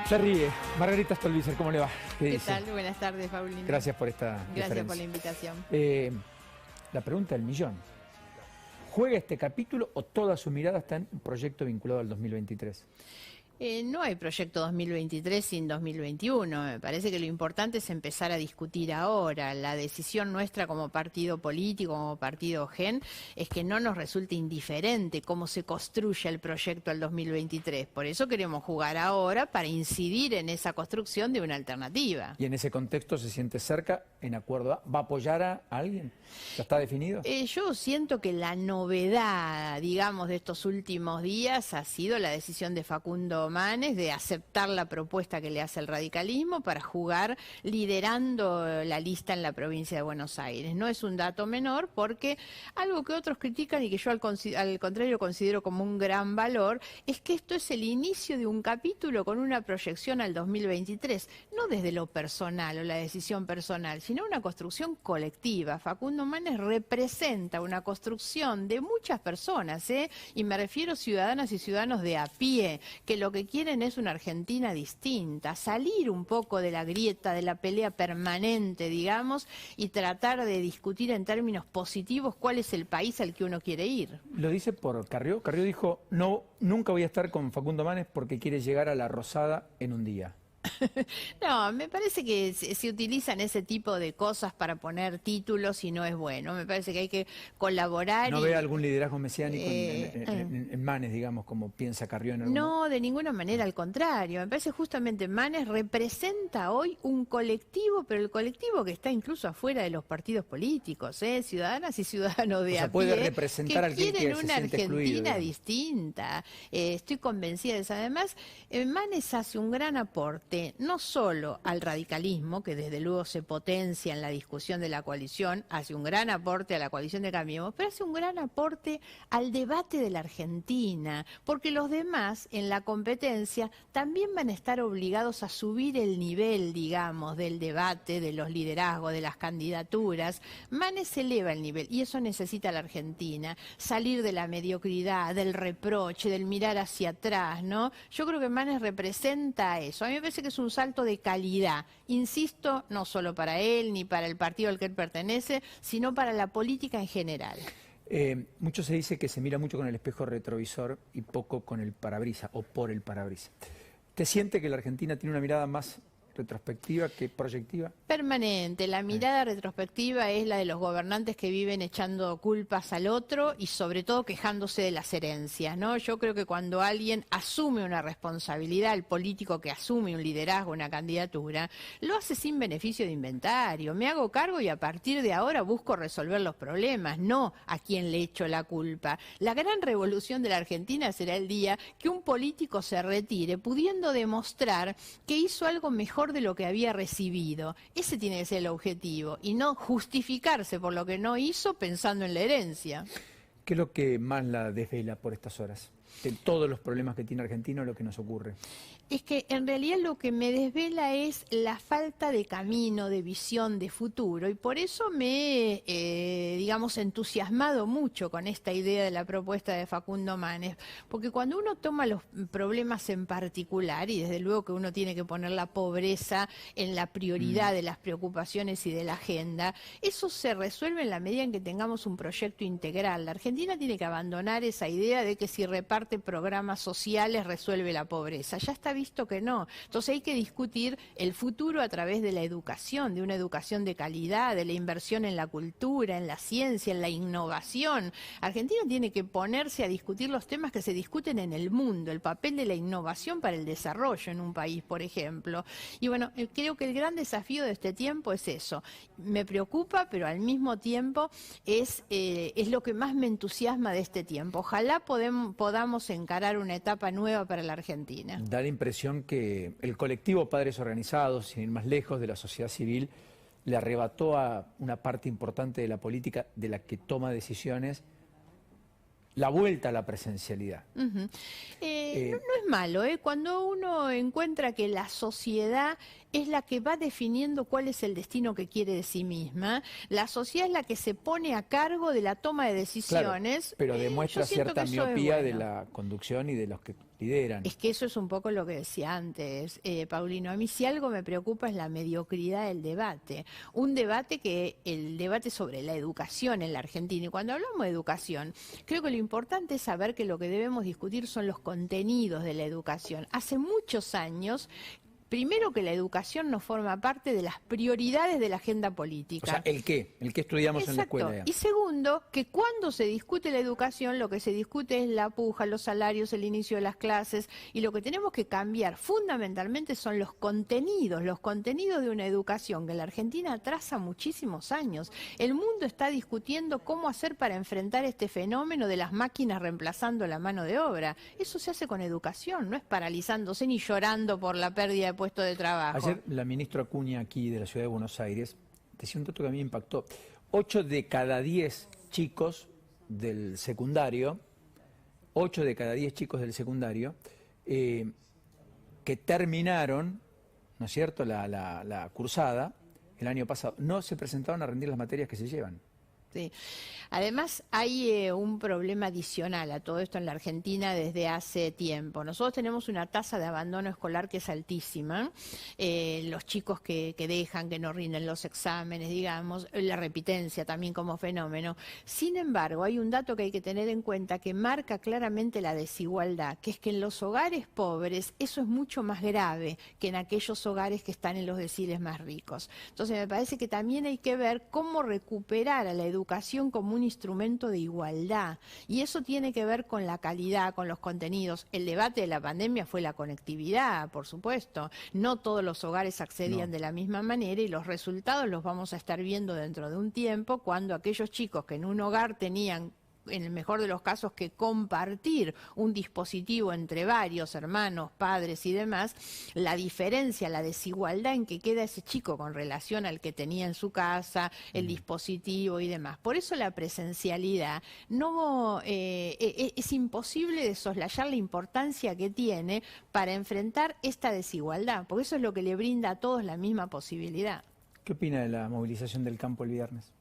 Se ríe. Margarita Stolbizer, ¿cómo le va? ¿Qué tal? Buenas tardes, Paulino. Gracias por esta Gracias diferencia. por la invitación. La pregunta del millón. ¿Juega este capítulo o toda su mirada está en un proyecto vinculado al 2023? No hay proyecto 2023 sin 2021. Me parece que lo importante es empezar a discutir ahora. La decisión nuestra como partido político, como partido GEN, es que no nos resulte indiferente cómo se construye el proyecto al 2023. Por eso queremos jugar ahora para incidir en esa construcción de una alternativa. ¿Y en ese contexto se siente cerca, en acuerdo a, va a apoyar a alguien? ¿Ya está definido? Yo siento que la novedad, digamos, de estos últimos días ha sido la decisión de Facundo Manes de aceptar la propuesta que le hace el radicalismo para jugar liderando la lista en la provincia de Buenos Aires. No es un dato menor porque algo que otros critican y que yo al contrario considero como un gran valor es que esto es el inicio de un capítulo con una proyección al 2023, no desde lo personal o la decisión personal, sino una construcción colectiva. Facundo Manes representa una construcción de muchas personas, y me refiero a ciudadanas y ciudadanos de a pie, que lo que quieren es una Argentina distinta, salir un poco de la grieta, de la pelea permanente, digamos, y tratar de discutir en términos positivos cuál es el país al que uno quiere ir. Lo dice por Carrió. Carrió dijo, no, nunca voy a estar con Facundo Manes porque quiere llegar a la Rosada en un día. No, me parece que se utilizan ese tipo de cosas para poner títulos y no es bueno. Me parece que hay que colaborar. ¿No ve algún liderazgo mesiánico en Manes, digamos, como piensa Carrió en algún No, de ninguna manera, al contrario. Me parece justamente Manes representa hoy un colectivo, pero el colectivo que está incluso afuera de los partidos políticos, ciudadanas y ciudadanos de a pie, puede representar que quieren que se una siente Argentina excluido, distinta. Estoy convencida de eso. Además, Manes hace un gran aporte no solo al radicalismo, que desde luego se potencia en la discusión de la coalición, hace un gran aporte a la coalición de Cambiemos, pero hace un gran aporte al debate de la Argentina, porque los demás en la competencia también van a estar obligados a subir el nivel, digamos, del debate, de los liderazgos, de las candidaturas. Manes eleva el nivel y eso necesita la Argentina, salir de la mediocridad, del reproche, del mirar hacia atrás, ¿no? Yo creo que Manes representa eso. A mí me parece que es un salto de calidad, insisto, no solo para él ni para el partido al que él pertenece, sino para la política en general. Mucho se dice que se mira mucho con el espejo retrovisor y poco con el parabrisas o por el parabrisas. ¿Te siente que la Argentina tiene una mirada más retrospectiva que proyectiva? Permanente. La mirada retrospectiva es la de los gobernantes que viven echando culpas al otro y sobre todo quejándose de las herencias, ¿no? Yo creo que cuando alguien asume una responsabilidad, el político que asume un liderazgo, una candidatura, lo hace sin beneficio de inventario. Me hago cargo y a partir de ahora busco resolver los problemas, no a quién le echo la culpa. La gran revolución de la Argentina será el día que un político se retire pudiendo demostrar que hizo algo mejor de lo que había recibido. Ese tiene que ser el objetivo y no justificarse por lo que no hizo pensando en la herencia. ¿Qué es lo que más la desvela por estas horas? De todos los problemas que tiene Argentina, lo que nos ocurre. Es que en realidad lo que me desvela es la falta de camino, de visión, de futuro, y por eso me he, digamos, entusiasmado mucho con esta idea de la propuesta de Facundo Manes, porque cuando uno toma los problemas en particular, y desde luego que uno tiene que poner la pobreza en la prioridad de las preocupaciones y de la agenda, eso se resuelve en la medida en que tengamos un proyecto integral. La Argentina tiene que abandonar esa idea de que si reparte programas sociales resuelve la pobreza. Ya está visto que no. Entonces hay que discutir el futuro a través de la educación, de una educación de calidad, de la inversión en la cultura, en la ciencia, en la innovación. Argentina tiene que ponerse a discutir los temas que se discuten en el mundo, el papel de la innovación para el desarrollo en un país, por ejemplo. Y bueno, creo que el gran desafío de este tiempo es eso. Me preocupa, pero al mismo tiempo es lo que más me entusiasma de este tiempo. Ojalá podamos encarar una etapa nueva para la Argentina. Da la impresión que el colectivo Padres Organizados, sin ir más lejos, de la sociedad civil, le arrebató a una parte importante de la política de la que toma decisiones la vuelta a la presencialidad. No es malo, cuando uno encuentra que la sociedad es la que va definiendo cuál es el destino que quiere de sí misma, la sociedad es la que se pone a cargo de la toma de decisiones. Claro, pero demuestra cierta miopía de la conducción y de los que lideran. Es que eso es un poco lo que decía antes, Paulino. A mí si algo me preocupa es la mediocridad del debate. Un debate el debate sobre la educación en la Argentina. Y cuando hablamos de educación, creo que lo importante es saber que lo que debemos discutir son los contenidos de la educación. Hace muchos años, primero, que la educación no forma parte de las prioridades de la agenda política. O sea, el qué estudiamos en la Exacto. escuela. Y segundo, que cuando se discute la educación, lo que se discute es la puja, los salarios, el inicio de las clases, y lo que tenemos que cambiar fundamentalmente son los contenidos de una educación que en la Argentina atrasa muchísimos años. El mundo está discutiendo cómo hacer para enfrentar este fenómeno de las máquinas reemplazando la mano de obra. Eso se hace con educación, no es paralizándose ni llorando por la pérdida de puesto de trabajo. Ayer la ministra Acuña, aquí de la Ciudad de Buenos Aires, decía un dato que a mí me impactó. 8 de cada 10 chicos del secundario, 8 de cada 10 chicos del secundario, que terminaron, ¿no es cierto?, la cursada el año pasado, no se presentaron a rendir las materias que se llevan. Sí. Además, hay un problema adicional a todo esto en la Argentina desde hace tiempo. Nosotros tenemos una tasa de abandono escolar que es altísima. Los chicos que dejan, que no rinden los exámenes, digamos, la repitencia también como fenómeno. Sin embargo, hay un dato que hay que tener en cuenta que marca claramente la desigualdad, que es que en los hogares pobres eso es mucho más grave que en aquellos hogares que están en los deciles más ricos. Entonces, me parece que también hay que ver cómo recuperar a la educación como un instrumento de igualdad, y eso tiene que ver con la calidad, con los contenidos. El debate de la pandemia fue la conectividad, por supuesto. No todos los hogares accedían de la misma manera, y los resultados los vamos a estar viendo dentro de un tiempo, cuando aquellos chicos que en un hogar tenían, en el mejor de los casos, que compartir un dispositivo entre varios hermanos, padres y demás, la diferencia, la desigualdad en que queda ese chico con relación al que tenía en su casa, el dispositivo y demás. Por eso la presencialidad no es imposible de soslayar la importancia que tiene para enfrentar esta desigualdad, porque eso es lo que le brinda a todos la misma posibilidad. ¿Qué opina de la movilización del campo el viernes?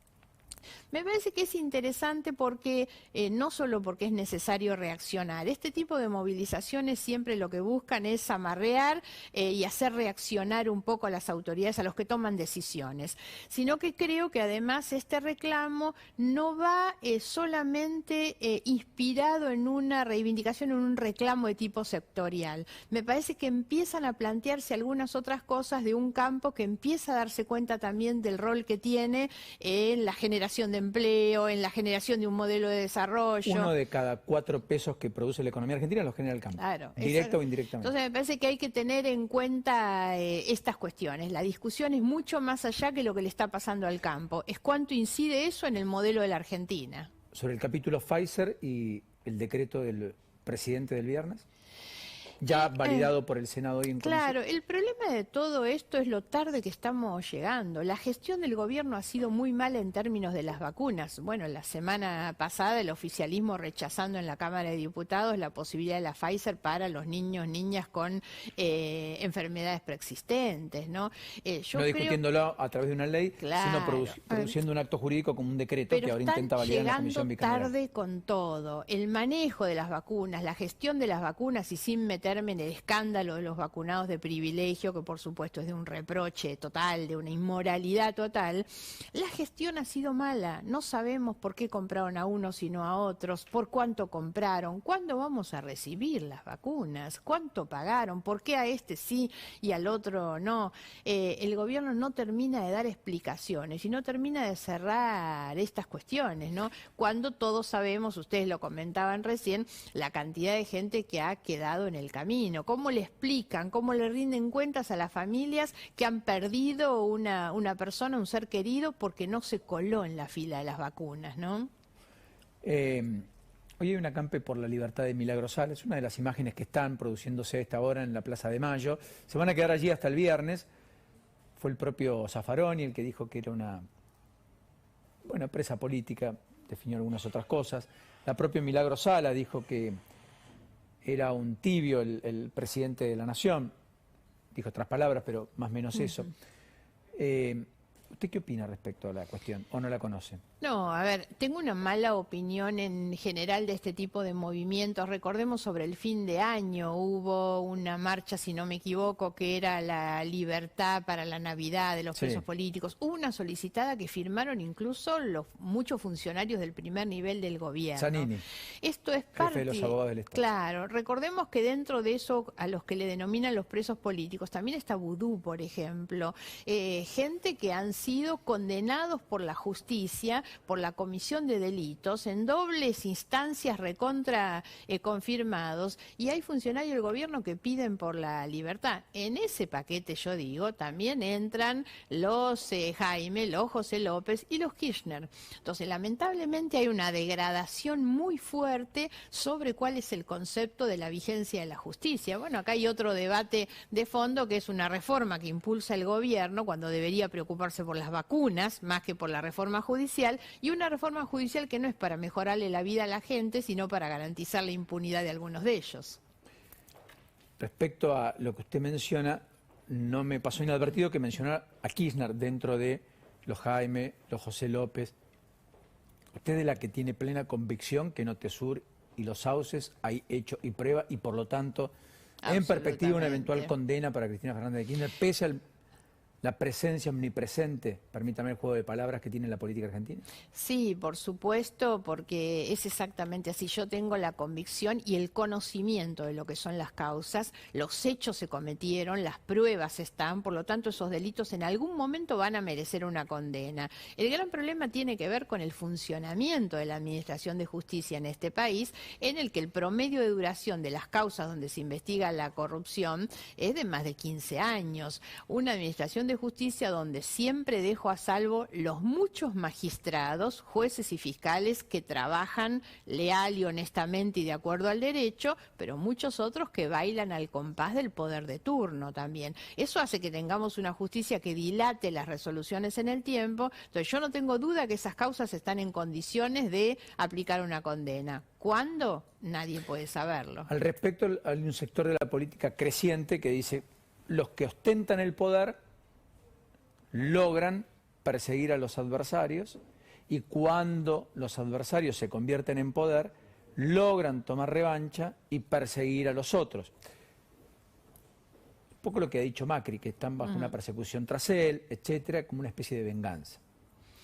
Me parece que es interesante porque no solo porque es necesario reaccionar. Este tipo de movilizaciones siempre lo que buscan es amarrear y hacer reaccionar un poco a las autoridades, a los que toman decisiones, sino que creo que además este reclamo no va solamente inspirado en una reivindicación, en un reclamo de tipo sectorial. Me parece que empiezan a plantearse algunas otras cosas de un campo que empieza a darse cuenta también del rol que tiene en la generación de empleo, en la generación de un modelo de desarrollo. 1 de cada 4 pesos que produce la economía argentina los genera el campo, claro, directa o indirectamente. Entonces me parece que hay que tener en cuenta estas cuestiones. La discusión es mucho más allá que lo que le está pasando al campo. Es cuánto incide eso en el modelo de la Argentina. Sobre el capítulo Pfizer y el decreto del presidente del viernes, ya validado por el Senado hoy en comisión. Claro, el problema de todo esto es lo tarde que estamos llegando. La gestión del gobierno ha sido muy mala en términos de las vacunas. Bueno, la semana pasada el oficialismo rechazando en la Cámara de Diputados la posibilidad de la Pfizer para los niños, niñas con enfermedades preexistentes, ¿no? No discutiéndolo a través de una ley, claro, sino produciendo un acto jurídico como un decreto que ahora intenta validar en la Comisión Bicameral. Pero tarde con todo. El manejo de las vacunas, la gestión de las vacunas, y sin meterme en el escándalo de los vacunados de privilegio, que por supuesto es de un reproche total, de una inmoralidad total, la gestión ha sido mala. No sabemos por qué compraron a unos y no a otros, por cuánto compraron, cuándo vamos a recibir las vacunas, cuánto pagaron, por qué a este sí y al otro no. El gobierno no termina de dar explicaciones y no termina de cerrar estas cuestiones, ¿no? Cuando todos sabemos, ustedes lo comentaban recién, la cantidad de gente que ha quedado en el camino. ¿Cómo le explican, cómo le rinden cuentas a las familias que han perdido una persona, un ser querido, porque no se coló en la fila de las vacunas, ¿no? Hoy hay un acampe por la libertad de Milagro Sala, es una de las imágenes que están produciéndose a esta hora en la Plaza de Mayo. Se van a quedar allí hasta el viernes. Fue el propio Zaffaroni el que dijo que era una buena presa política, definió algunas otras cosas. La propia Milagro Sala dijo que era un tibio el presidente de la Nación, dijo otras palabras, pero más o menos eso. ¿Usted qué opina respecto a la cuestión o no la conoce? No, a ver, tengo una mala opinión en general de este tipo de movimientos. Recordemos sobre el fin de año hubo una marcha, si no me equivoco, que era la libertad para la Navidad de los Sí. presos políticos. Hubo una solicitada que firmaron incluso muchos funcionarios del primer nivel del gobierno. Zanini, Esto es jefe parte de los abogados del Estado. Claro, recordemos que dentro de eso, a los que le denominan los presos políticos, también está Vudú, por ejemplo. Gente que han sido condenados por la justicia por la comisión de delitos en dobles instancias recontra confirmados, y hay funcionarios del gobierno que piden por la libertad. En ese paquete, yo digo, también entran los Jaime, los José López y los Kirchner. Entonces, lamentablemente hay una degradación muy fuerte sobre cuál es el concepto de la vigencia de la justicia. Bueno, acá hay otro debate de fondo, que es una reforma que impulsa el gobierno cuando debería preocuparse por las vacunas más que por la reforma judicial, y una reforma judicial que no es para mejorarle la vida a la gente, sino para garantizar la impunidad de algunos de ellos. Respecto a lo que usted menciona, no me pasó inadvertido que mencionara a Kirchner dentro de los Jaime, los José López. Usted es la que tiene plena convicción que en Otesur y Los Sauces hay hecho y prueba, y por lo tanto, en perspectiva, una eventual condena para Cristina Fernández de Kirchner, pese a la presencia omnipresente, permítame el juego de palabras, que tiene la política argentina. Sí, por supuesto, porque es exactamente así. Yo tengo la convicción y el conocimiento de lo que son las causas, los hechos se cometieron, las pruebas están, por lo tanto esos delitos en algún momento van a merecer una condena. El gran problema tiene que ver con el funcionamiento de la Administración de Justicia en este país, en el que el promedio de duración de las causas donde se investiga la corrupción es de más de 15 años. Una Administración de Justicia donde siempre dejo a salvo los muchos magistrados, jueces y fiscales que trabajan leal y honestamente y de acuerdo al derecho, pero muchos otros que bailan al compás del poder de turno también. Eso hace que tengamos una justicia que dilate las resoluciones en el tiempo. Entonces yo no tengo duda que esas causas están en condiciones de aplicar una condena. ¿Cuándo? Nadie puede saberlo. Al respecto, hay un sector de la política creciente que dice: los que ostentan el poder logran perseguir a los adversarios, y cuando los adversarios se convierten en poder, logran tomar revancha y perseguir a los otros. Un poco lo que ha dicho Macri, que están bajo una persecución tras él, etcétera, como una especie de venganza.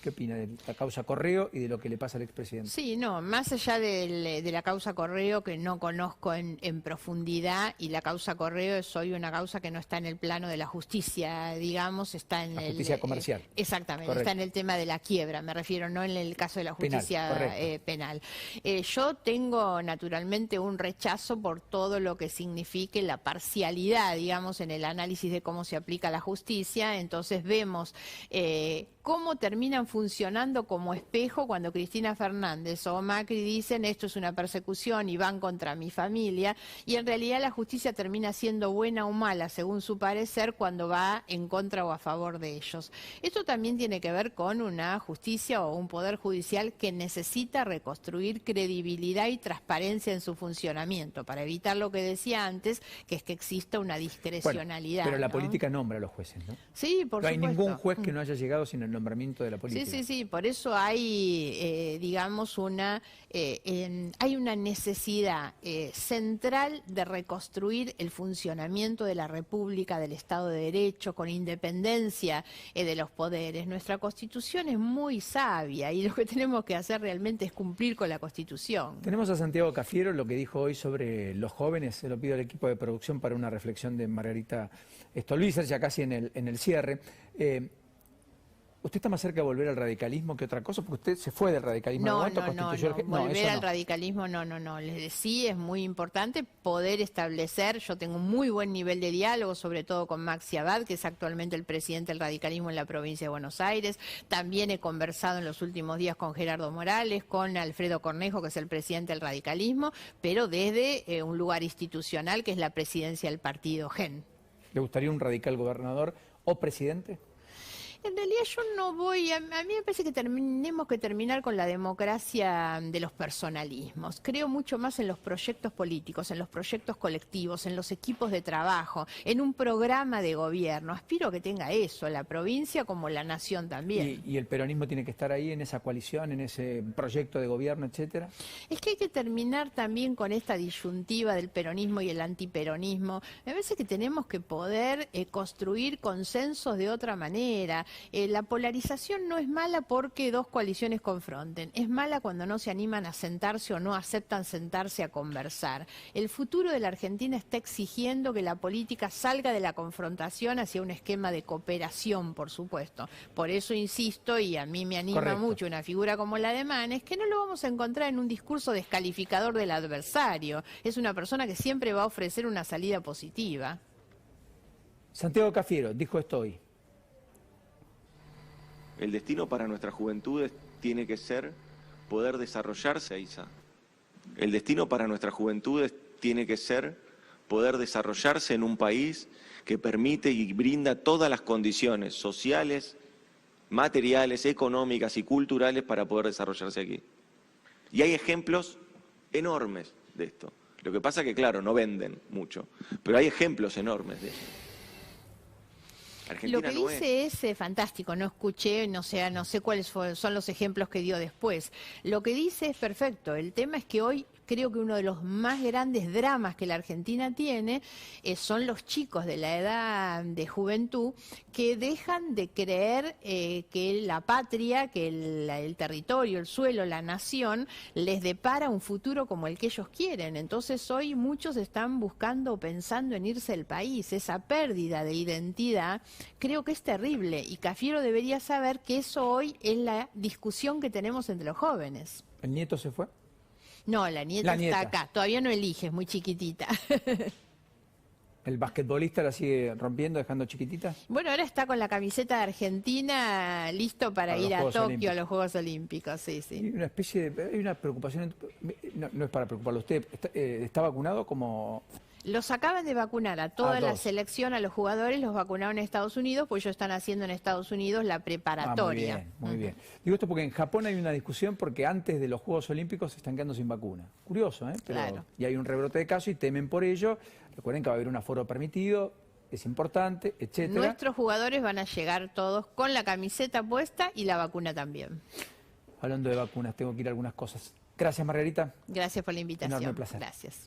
¿Qué opina de la causa Correo y de lo que le pasa al expresidente? Sí, no, más allá de la causa Correo, que no conozco en profundidad, y la causa Correo es hoy una causa que no está en el plano de la justicia, digamos, está en la justicia comercial. Exactamente, Correcto. está en el tema de la quiebra, me refiero, no en el caso de la justicia penal. Yo tengo naturalmente un rechazo por todo lo que signifique la parcialidad, digamos, en el análisis de cómo se aplica la justicia. Entonces vemos cómo terminan funcionando como espejo cuando Cristina Fernández o Macri dicen esto es una persecución y van contra mi familia, y en realidad la justicia termina siendo buena o mala según su parecer cuando va en contra o a favor de ellos. Esto también tiene que ver con una justicia o un poder judicial que necesita reconstruir credibilidad y transparencia en su funcionamiento para evitar lo que decía antes, que es que exista una discrecionalidad. Bueno, pero la ¿no? política nombra a los jueces, ¿no? Sí, por no hay supuesto. ningún juez que no haya llegado sin el nombramiento de la política. Sí, por eso hay, digamos, hay una necesidad central de reconstruir el funcionamiento de la República, del Estado de Derecho, con independencia de los poderes. Nuestra Constitución es muy sabia y lo que tenemos que hacer realmente es cumplir con la Constitución. Tenemos a Santiago Cafiero, lo que dijo hoy sobre los jóvenes. Se lo pido al equipo de producción para una reflexión de Margarita Stolbizer, ya casi en el cierre. ¿Usted está más cerca de volver al radicalismo que otra cosa? Porque usted se fue del radicalismo. No, volver al radicalismo, no. Les decía, es muy importante poder establecer, yo tengo un muy buen nivel de diálogo, sobre todo con Maxi Abad, que es actualmente el presidente del radicalismo en la provincia de Buenos Aires. También he conversado en los últimos días con Gerardo Morales, con Alfredo Cornejo, que es el presidente del radicalismo, pero desde un lugar institucional, que es la presidencia del partido GEN. ¿Le gustaría un radical gobernador o presidente? En realidad yo no voy, a mí me parece que tenemos que terminar con la democracia de los personalismos. Creo mucho más en los proyectos políticos, en los proyectos colectivos, en los equipos de trabajo, en un programa de gobierno. Aspiro a que tenga eso, la provincia como la nación también. ¿Y el peronismo tiene que estar ahí en esa coalición, en ese proyecto de gobierno, etcétera? Es que hay que terminar también con esta disyuntiva del peronismo y el antiperonismo. Me parece que tenemos que poder construir consensos de otra manera. La polarización no es mala porque dos coaliciones confronten, es mala cuando no se animan a sentarse o no aceptan sentarse a conversar. El futuro de la Argentina está exigiendo que la política salga de la confrontación hacia un esquema de cooperación, por supuesto. Por eso insisto, y a mí me anima mucho una figura como la de Manes, que no lo vamos a encontrar en un discurso descalificador del adversario. Es una persona que siempre va a ofrecer una salida positiva. Santiago Cafiero dijo esto hoy. El destino para nuestras juventudes tiene que ser poder desarrollarse, Isa. El destino para nuestras juventudes tiene que ser poder desarrollarse en un país que permite y brinda todas las condiciones sociales, materiales, económicas y culturales para poder desarrollarse aquí. Y hay ejemplos enormes de esto. Lo que pasa es que, claro, no venden mucho, pero hay ejemplos enormes de eso. Lo que dice es fantástico, no escuché, no sé cuáles son los ejemplos que dio después. Lo que dice es perfecto, el tema es que hoy creo que uno de los más grandes dramas que la Argentina tiene son los chicos de la edad de juventud que dejan de creer que la patria, que el territorio, el suelo, la nación, les depara un futuro como el que ellos quieren. Entonces hoy muchos están buscando, pensando en irse del país. Esa pérdida de identidad creo que es terrible y Cafiero debería saber que eso hoy es la discusión que tenemos entre los jóvenes. ¿El nieto se fue? No, la nieta está acá, todavía no elige, es muy chiquitita. ¿El basquetbolista la sigue rompiendo, dejando chiquitita? Bueno, ahora está con la camiseta de Argentina, listo para ir a Tokio a los Juegos Olímpicos, sí, sí. Hay una especie de, hay una preocupación, no es para preocuparlo a usted, ¿está vacunado como...? Los acaban de vacunar a toda la selección, a los jugadores, los vacunaron en Estados Unidos, pues ellos están haciendo en Estados Unidos la preparatoria. Muy bien. Digo esto porque en Japón hay una discusión porque antes de los Juegos Olímpicos se están quedando sin vacuna. Curioso, ¿eh? Pero, claro. Y hay un rebrote de casos y temen por ello. Recuerden que va a haber un aforo permitido, es importante, etcétera. Nuestros jugadores van a llegar todos con la camiseta puesta y la vacuna también. Hablando de vacunas, tengo que ir a algunas cosas. Gracias, Margarita. Gracias por la invitación. Enorme placer. Gracias.